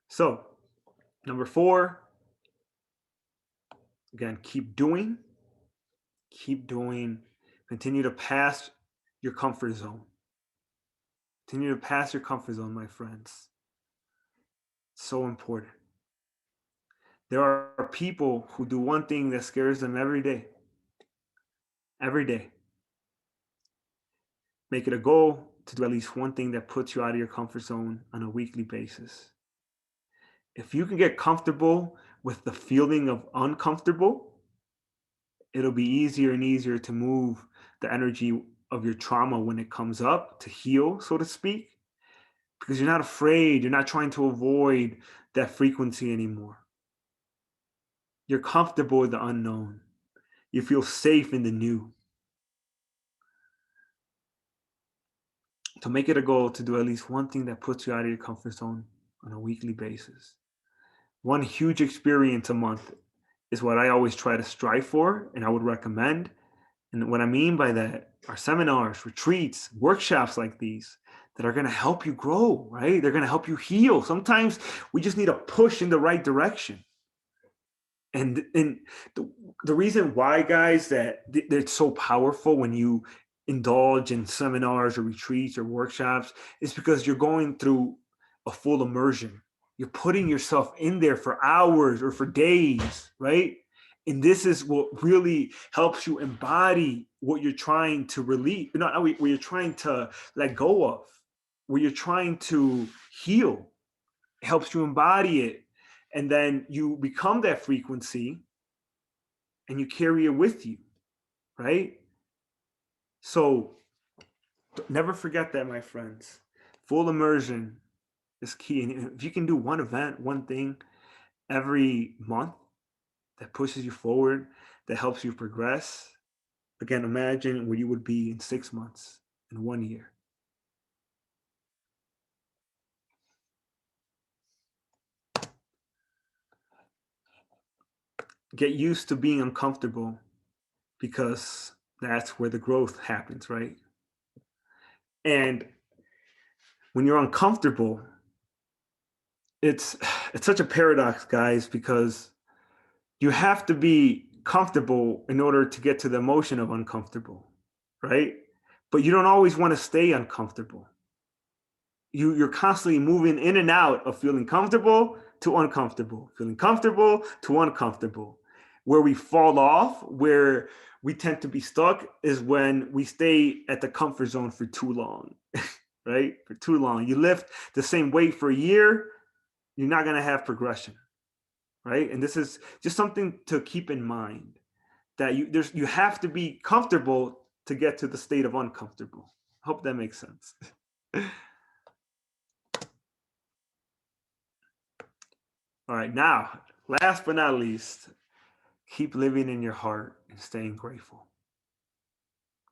So, number 4, again, keep doing, continue to pass your comfort zone. Continue to pass your comfort zone, my friends. So important. There are people who do one thing that scares them every day. Every day. Make it a goal to do at least one thing that puts you out of your comfort zone on a weekly basis. If you can get comfortable with the feeling of uncomfortable, it'll be easier and easier to move the energy of your trauma when it comes up to heal, so to speak, because you're not afraid, you're not trying to avoid that frequency anymore. You're comfortable with the unknown. You feel safe in the new. So make it a goal to do at least one thing that puts you out of your comfort zone on a weekly basis. One huge experience a month is what I always try to strive for, and I would recommend. And what I mean by that are seminars, retreats, workshops like these that are going to help you grow, right? They're going to help you heal. Sometimes we just need a push in the right direction. And the reason why, guys, that it's so powerful when you indulge in seminars or retreats or workshops is because you're going through a full immersion. You're putting yourself in there for hours or for days, right? And this is what really helps you embody what you're trying to release, not what you're trying to let go of, what you're trying to heal. It helps you embody it. And then you become that frequency and you carry it with you, right? So never forget that, my friends. Full immersion is key. And if you can do one event, one thing every month that pushes you forward, that helps you progress, again, imagine where you would be in 6 months, in 1 year. Get used to being uncomfortable because that's where the growth happens, right? And when you're uncomfortable, it's it's such a paradox, guys, because you have to be comfortable in order to get to the emotion of uncomfortable, right? But you don't always want to stay uncomfortable. You're constantly moving in and out of feeling comfortable to uncomfortable, feeling comfortable to uncomfortable. Where we fall off, where we tend to be stuck, is when we stay at the comfort zone for too long, right? For too long. You lift the same weight for a year, you're not going to have progression, right? And this is just something to keep in mind, that you have to be comfortable to get to the state of uncomfortable. Hope that makes sense. All right, now, last but not least, keep living in your heart and staying grateful.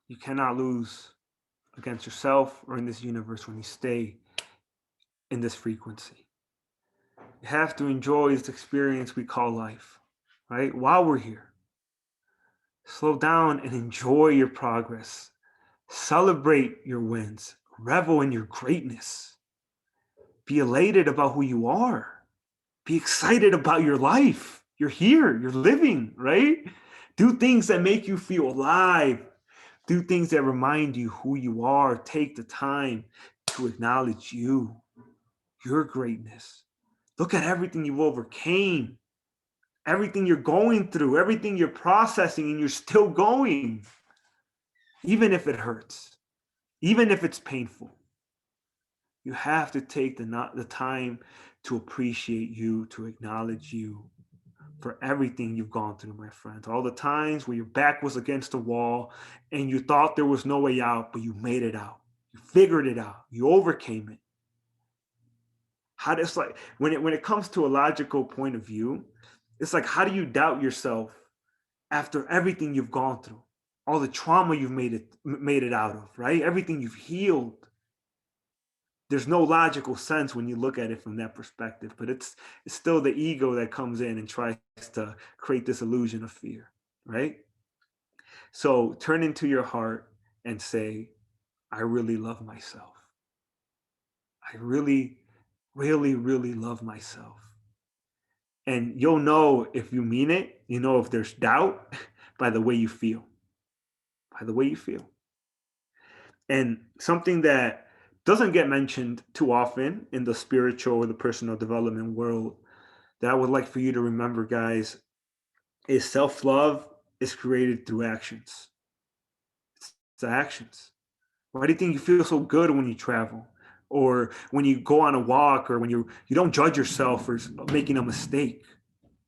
You cannot lose against yourself or in this universe when you stay in this frequency. You have to enjoy this experience we call life, right? While we're here. Slow down and enjoy your progress. Celebrate your wins. Revel in your greatness. Be elated about who you are. Be excited about your life. You're here, you're living, right? Do things that make you feel alive. Do things that remind you who you are. Take the time to acknowledge you, your greatness. Look at everything you've overcame, everything you're going through, everything you're processing, and you're still going, even if it hurts, even if it's painful. You have to take the time to appreciate you, to acknowledge you for everything you've gone through, my friends. All the times where your back was against the wall and you thought there was no way out, but you made it out. You figured it out. You overcame it. How it's like when it comes to a logical point of view, it's like, how do you doubt yourself after everything you've gone through, all the trauma you've made it out of, right? Everything you've healed. There's no logical sense when you look at it from that perspective, but it's still the ego that comes in and tries to create this illusion of fear, right? So turn into your heart and say, I really love myself. I really, really, really love myself. And you'll know if you mean it, you know if there's doubt by the way you feel. By the way you feel. And something that doesn't get mentioned too often in the spiritual or the personal development world that I would like for you to remember, guys, is self-love is created through actions. It's actions. Why do you think you feel so good when you travel? Or when you go on a walk, or when you don't judge yourself for making a mistake?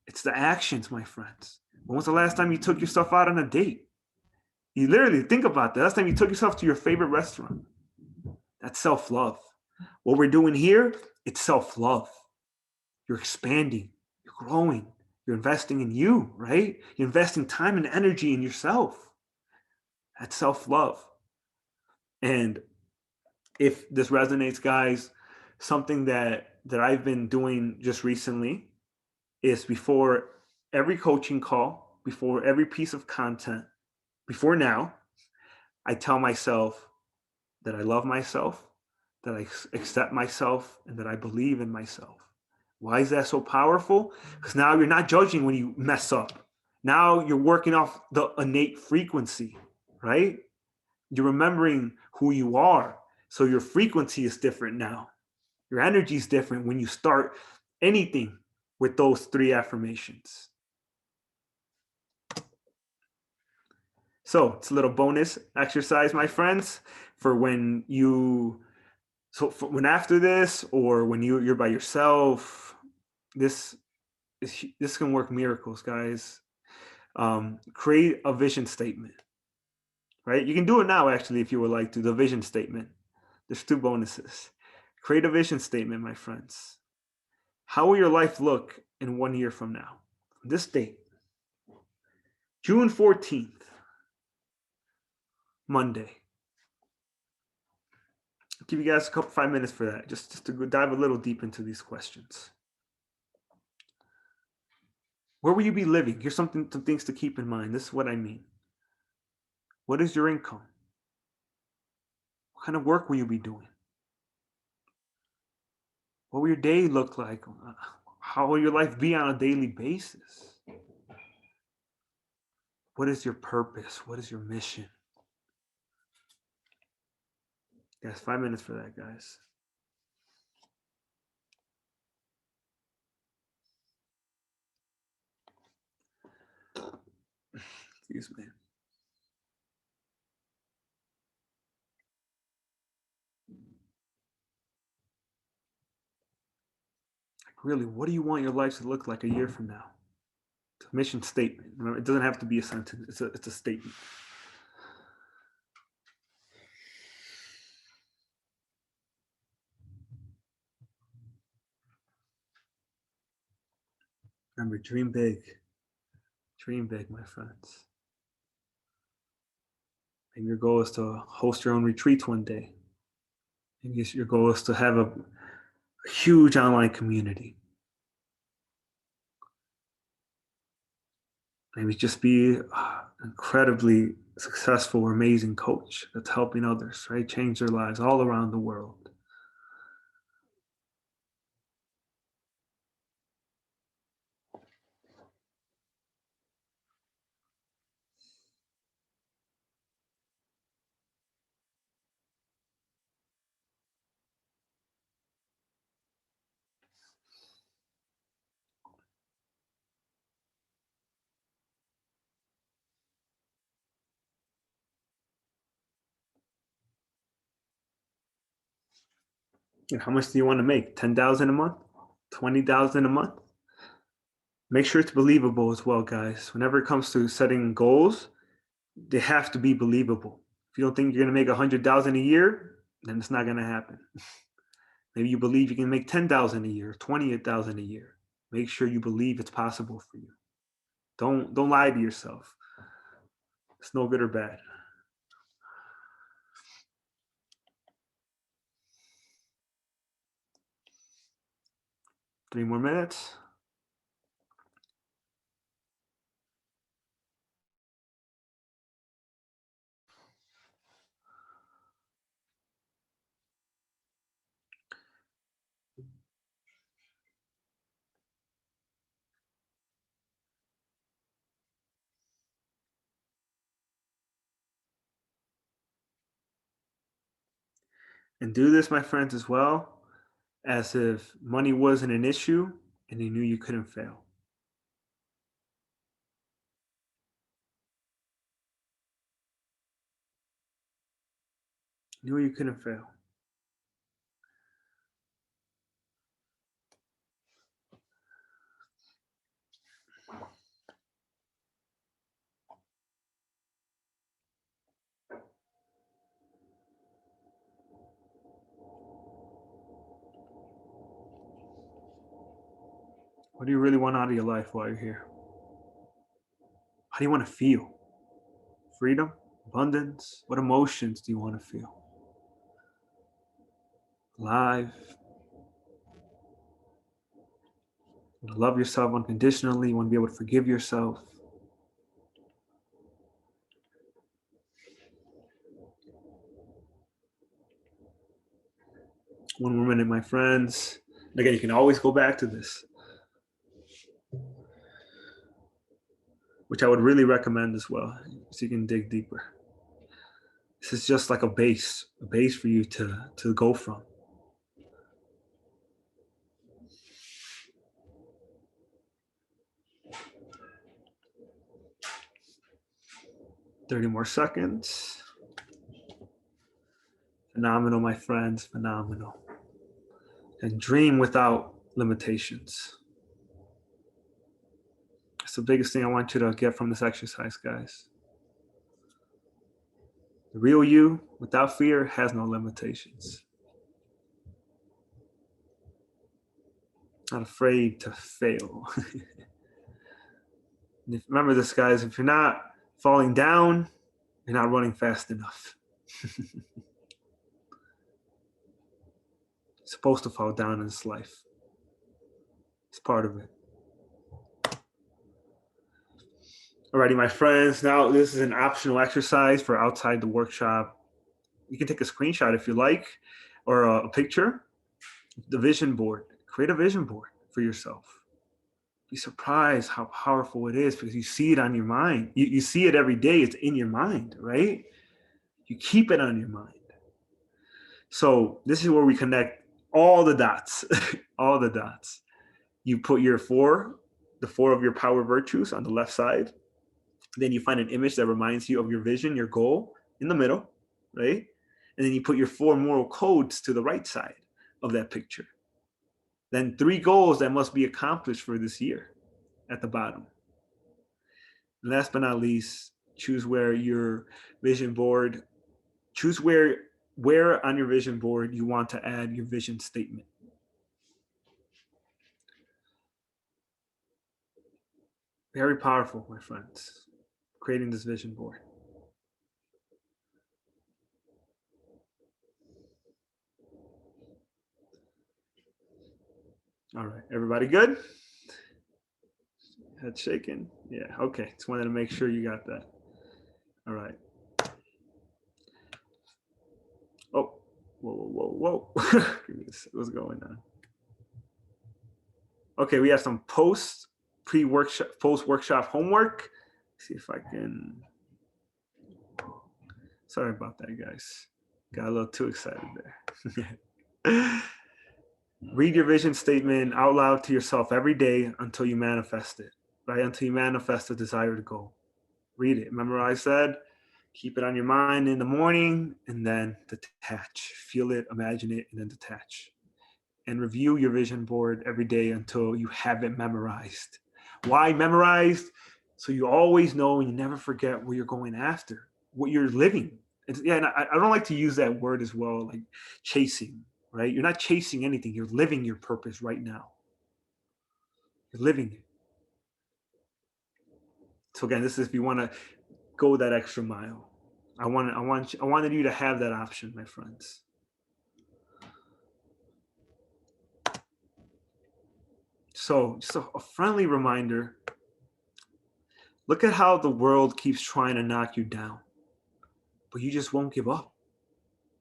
It's the actions, my friends. When was the last time you took yourself out on a date? You literally think about that. Last time you took yourself to your favorite restaurant. That's self-love. What we're doing here, it's self-love. You're expanding, you're growing, you're investing in you, right? You're investing time and energy in yourself. That's self-love. And if this resonates, guys, something that I've been doing just recently is before every coaching call, before every piece of content, before now, I tell myself that I love myself, that I accept myself, and that I believe in myself. Why is that so powerful? Because now you're not judging when you mess up. Now you're working off the innate frequency, right? You're remembering who you are. So your frequency is different now. Your energy is different when you start anything with those three affirmations. So it's a little bonus exercise, my friends, for when you, so for when after this, or when you're by yourself, this this can work miracles, guys. Create a vision statement, right? You can do it now, actually, if you would like to. The vision statement. There's two bonuses. Create a vision statement, my friends. How will your life look in 1 year from now? This date, June 14th, Monday. I'll give you guys 5 minutes for that, just to dive a little deep into these questions. Where will you be living? Here's some things to keep in mind. This is what I mean. What is your income? What kind of work will you be doing? What will your day look like? How will your life be on a daily basis? What is your purpose? What is your mission? Yes, 5 minutes for that, guys. Excuse me. Like, really, what do you want your life to look like a year from now? It's a mission statement. Remember, it doesn't have to be a sentence. It's a statement. Remember, dream big. Dream big, my friends. Maybe your goal is to host your own retreats one day. Maybe your goal is to have a huge online community. Maybe just be an incredibly successful or amazing coach that's helping others, right? Change their lives all around the world. And how much do you want to make? 10,000 a month? 20,000 a month? Make sure it's believable as well, guys. Whenever it comes to setting goals, they have to be believable. If you don't think you're going to make 100,000 a year, then it's not going to happen. Maybe you believe you can make 10,000 a year, 28,000 a year. Make sure you believe it's possible for you. Don't lie to yourself. It's no good or bad. Three more minutes. And do this, my friends, as well, as if money wasn't an issue and you knew you couldn't fail. You knew you couldn't fail. What do you really want out of your life while you're here? How do you want to feel? Freedom? Abundance? What emotions do you want to feel? Alive? You want to love yourself unconditionally? You want to be able to forgive yourself? One more minute, my friends. And again, you can always go back to this, which I would really recommend as well, so you can dig deeper. This is just like a base for you to go from. Thirty more seconds. Phenomenal, my friends, phenomenal. And dream without limitations. That's the biggest thing I want you to get from this exercise, guys. The real you, without fear, has no limitations. Not afraid to fail. Remember this, guys, if you're not falling down, you're not running fast enough. Supposed to fall down in this life. It's part of it. Alrighty, my friends. Now this is an optional exercise for outside the workshop. You can take a screenshot if you like, or a picture. The vision board. Create a vision board for yourself. Be surprised how powerful it is because you see it on your mind. You see it every day. It's in your mind, right? You keep it on your mind. So this is where we connect all the dots, all the dots. You put the four of your power virtues on the left side. Then you find an image that reminds you of your vision, your goal in the middle, right? And then you put your four moral codes to the right side of that picture. Then 3 goals that must be accomplished for this year at the bottom. And last but not least, choose where your vision board, choose where on your vision board you want to add your vision statement. Very powerful, my friends, creating this vision board. All right, everybody good? Head shaking? Yeah, okay. Just wanted to make sure you got that. All right. Oh, whoa. What's going on? Okay, we have some post-workshop homework. Let's see if I can. Sorry about that, guys. Got a little too excited there. Read your vision statement out loud to yourself every day until you manifest it, right? Until you manifest the desired goal. Read it, memorize that, keep it on your mind in the morning, and then detach. Feel it, imagine it, and then detach. And review your vision board every day until you have it memorized. Why memorized? So you always know and you never forget where you're going after, what you're living. And I don't like to use that word as well, like chasing, right? You're not chasing anything. You're living your purpose right now. You're living it. So again, this is if you want to go that extra mile. I wanted you to have that option, my friends. So, just a friendly reminder, look at how the world keeps trying to knock you down, but you just won't give up,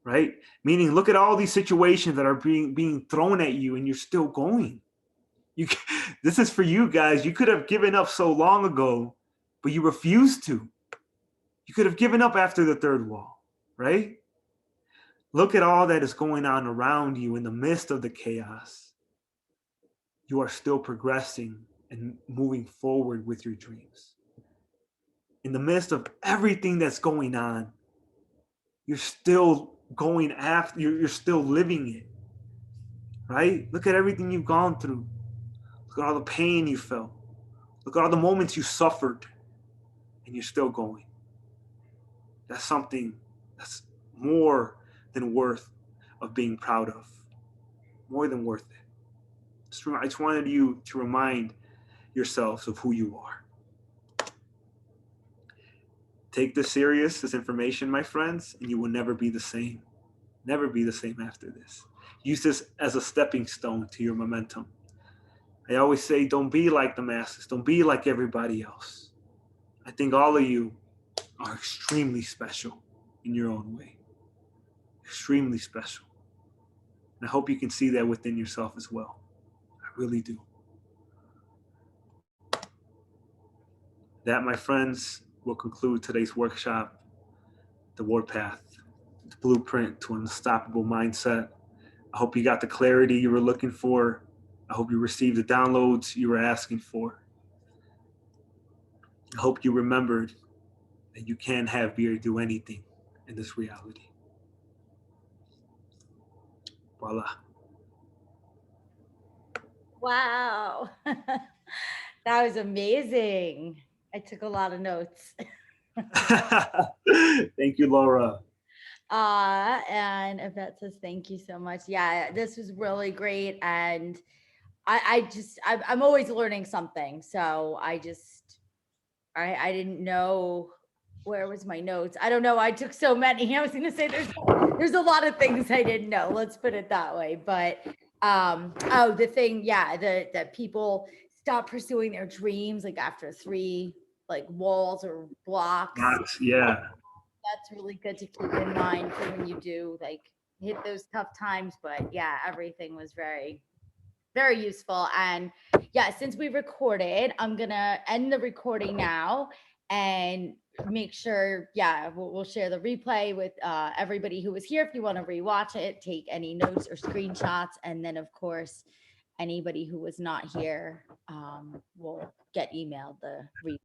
right? Meaning, look at all these situations that are being thrown at you, and you're still going. You, this is for you guys. You could have given up so long ago, but you refused to. You could have given up after the third wall, right? Look at all that is going on around you in the midst of the chaos. You are still progressing and moving forward with your dreams. In the midst of everything that's going on, you're still going after, you're still living it, right? Look at everything you've gone through. Look at all the pain you felt. Look at all the moments you suffered, and you're still going. That's something that's more than worth of being proud of. More than worth it. I just wanted you to remind yourselves of who you are. Take this serious, this information, my friends, and you will never be the same. Never be the same after this. Use this as a stepping stone to your momentum. I always say, don't be like the masses. Don't be like everybody else. I think all of you are extremely special in your own way. Extremely special. And I hope you can see that within yourself as well. I really do. That, my friends, will conclude today's workshop, The Warpath, the blueprint to an unstoppable mindset. I hope you got the clarity you were looking for. I hope you received the downloads you were asking for. I hope you remembered that you can have beer do anything in this reality. Voila. Wow. That was amazing. I took a lot of notes. Thank you, Laura. And Yvette says, thank you so much. Yeah, this was really great. And I'm always learning something. So I didn't know where was my notes. I don't know. I took so many. I was going to say there's a lot of things I didn't know. Let's put it that way. But the thing, yeah, that people stop pursuing their dreams like after 3 like walls or blocks. Yeah. That's really good to keep in mind for when you do like hit those tough times. But yeah, everything was very, very useful. And yeah, since we recorded, I'm gonna end the recording now and make sure, yeah, we'll share the replay with everybody who was here. If you want to rewatch it, take any notes or screenshots, and then of course anybody who was not here will get emailed the replay.